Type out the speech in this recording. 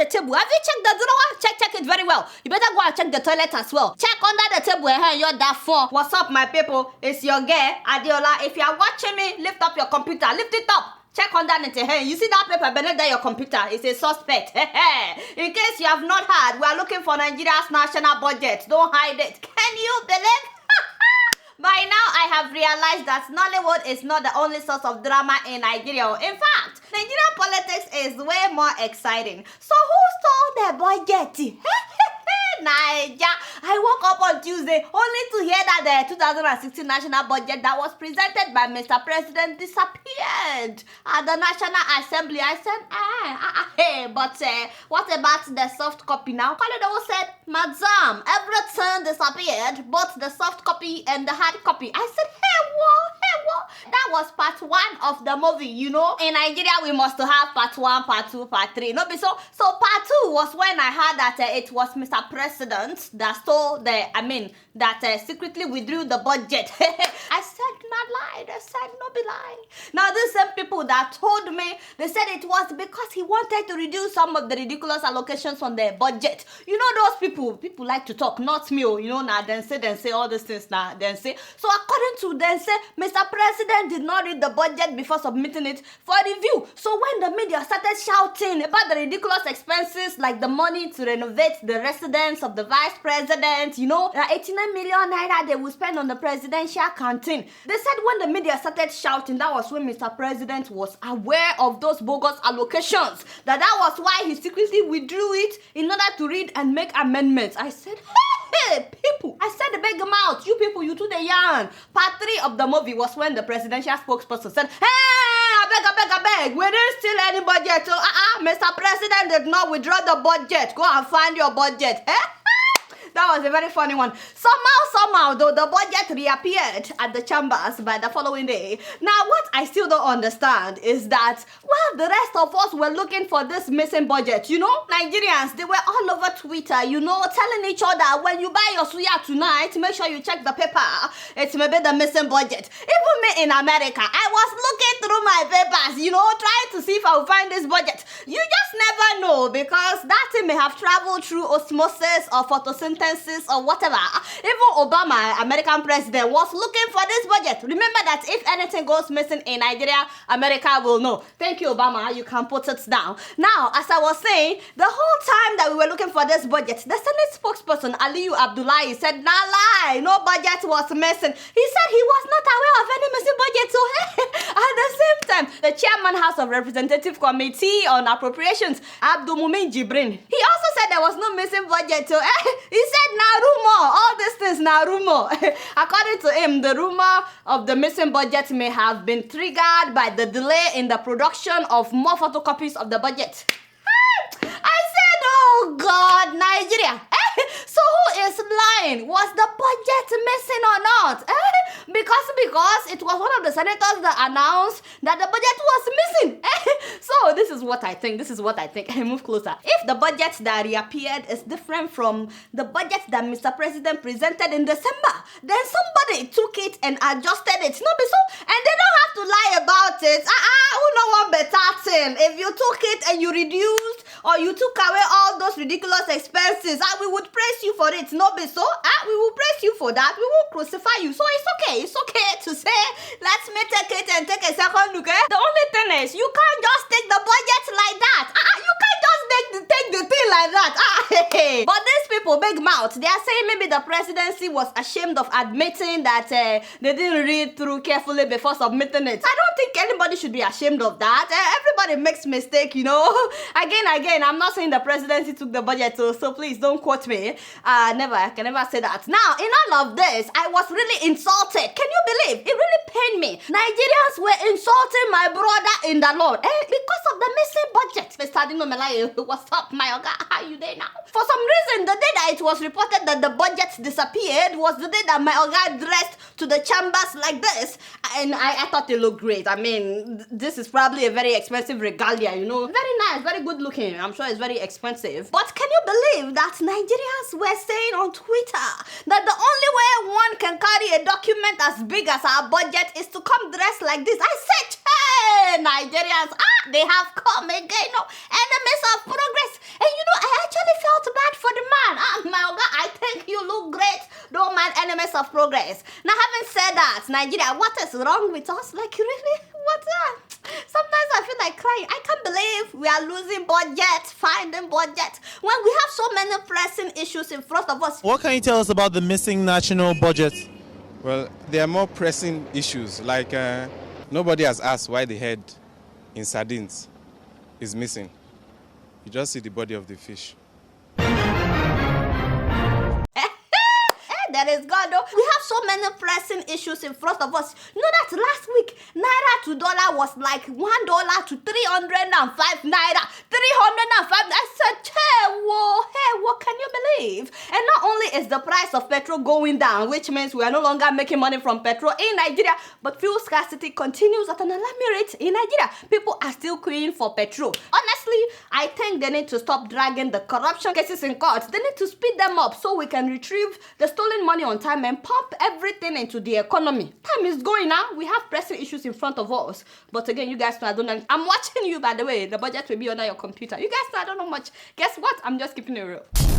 the table. Have you checked the drawer? Check it very well. You better go and check the toilet as well. Check under the table and you're that phone. What's up, my people? It's your girl, Adeola. If you are watching me, lift up your computer. Lift it up. Check under it. Hey, you see that paper beneath your computer? It's a suspect. In case you have not heard, we are looking for Nigeria's national budget. Don't hide it. Can you believe? By now, I have realized that Nollywood is not the only source of drama in Nigeria. In fact, Nigerian politics is way more exciting. So who stole the budget? Naija. I woke up on Tuesday only to hear that the 2016 national budget that was presented by Mr. President disappeared at the National Assembly. I said, but what about the soft copy now? Kalido said, Madam, everything disappeared, both the soft copy and the hard copy. I said, hey, what? That was part 1 of the movie, you know. In Nigeria, we must have part 1, part 2, part 3. No, so part 2 was when I heard that it was Mr. President that stole that secretly withdrew the budget. I said, not lie. They said, no be lie. Now, these same people that told me, they said it was because he wanted to reduce some of the ridiculous allocations on the budget. You know those people like to talk, not me, you know, now then say all these things now, then say. So according to them, say, Mr. President did not read the budget before submitting it for review. So when the media started shouting about the ridiculous expenses, like the money to renovate the residence of the vice president, you know, 89 million naira they will spend on the presidential canteen. They said when the media started shouting, that was when Mr. President was aware of those bogus allocations. That was why he secretly withdrew it in order to read and make amendments. I said, hey, people. I said, beg them out. You people, you do the yarn. Part 3 of the movie was when the presidential spokesperson said, hey, I beg. We didn't steal any budget. So, Mr. President did not withdraw the budget. Go and find your budget. That was a very funny one. Somehow, though, the budget reappeared at the chambers by the following day. Now, what I still don't understand is that, well, the rest of us were looking for this missing budget, you know? Nigerians, they were all over Twitter, you know, telling each other, when you buy your suya tonight, make sure you check the paper. It's maybe the missing budget. Even me in America, I was looking through my papers, you know, trying to see if I would find this budget. You just never know, because that thing may have traveled through osmosis or photosynthesis or whatever. Even Obama, American president, was looking for this budget. Remember that if anything goes missing in Nigeria, America will know. Thank you, Obama. You can put it down. Now, as I was saying, the whole time that we were looking for this budget, the Senate spokesperson, Aliyu Abdullahi, said, nah lie, no budget was missing. He said he was not aware of any missing budget. So, at the same time, the chairman, House of Representative Committee on Appropriations, Abdulmumin Jibrin, he also said there was no missing budget. So, he said, nah, rumor. All these things, nah, rumor. According to him, the rumor of the missing budget may have been triggered by the delay in the production of more photocopies of the budget. I said, oh God, Nigeria. So who is lying? Was the budget missing or not? Because it was one of the senators that announced that the budget was missing. So this is what I think. Move closer. If the budget that reappeared is different from the budget that Mr. President presented in December, then somebody took it and adjusted it. No, so, and they don't have to lie about it. Who know one better thing? If you took it and you reduced or you took away all those ridiculous expenses, we would praise you for it. No, so we will praise you for that. We will crucify you. So it's okay to say, let me take it and take a second look. The only thing is, you can't just take the budget like that. You can't just take the thing like that. But these people, big mouth, they are saying maybe the presidency was ashamed of admitting that they didn't read through carefully before submitting it. I don't think anybody should be ashamed of that. Everybody makes mistake, you know. Again, I'm not saying the presidency took the budget, so please don't quote me. I can never say that. Now, in all of this, I was really insulted. Can you believe? It really pained me. Nigerians were insulting my brother in the Lord because of the missing budget. Mr. Dino Melaye, what's up, my oga? How are you there now? For some reason, the day that it was reported that the budget disappeared was the day that my oga dressed to the chambers like this. And I thought it looked great. I mean, this is probably a very expensive regalia, you know. Very nice, very good looking. I'm sure it's very expensive. But can you believe that Nigerians were saying on Twitter that the only way one can carry a document as big as our budget is to come dressed like this? I said, hey, Nigerians, They have come again, no enemies of progress. And I actually felt bad for the man. My God, I think you look great. Don't mind enemies of progress. Now, having said that, Nigeria, what is wrong with us? Like, really? What's that? Sometimes I feel like crying. I can't believe we are losing budget, finding budget, when we have so many pressing issues in front of us. What can you tell us about the missing national budget? Well, there are more pressing issues, like nobody has asked why the head in sardines is missing. You just see the body of the fish. There is God, though. We have so many pressing issues in front of us. You know that last week, naira to dollar was like $1 to 305 naira. 305. I said, hey, what can you believe? And not only is the price of petrol going down, which means we are no longer making money from petrol in Nigeria, but fuel scarcity continues at an alarming rate in Nigeria. People are still queuing for petrol. Honestly, I think they need to stop dragging the corruption cases in court. They need to speed them up so we can retrieve the stolen money on time and pump everything into the economy. Time is going now. We have pressing issues in front of us. But again, you guys know I don't know. I'm watching you, by the way. The budget will be under your computer. You guys know I don't know much. Guess what? I'm just keeping it real.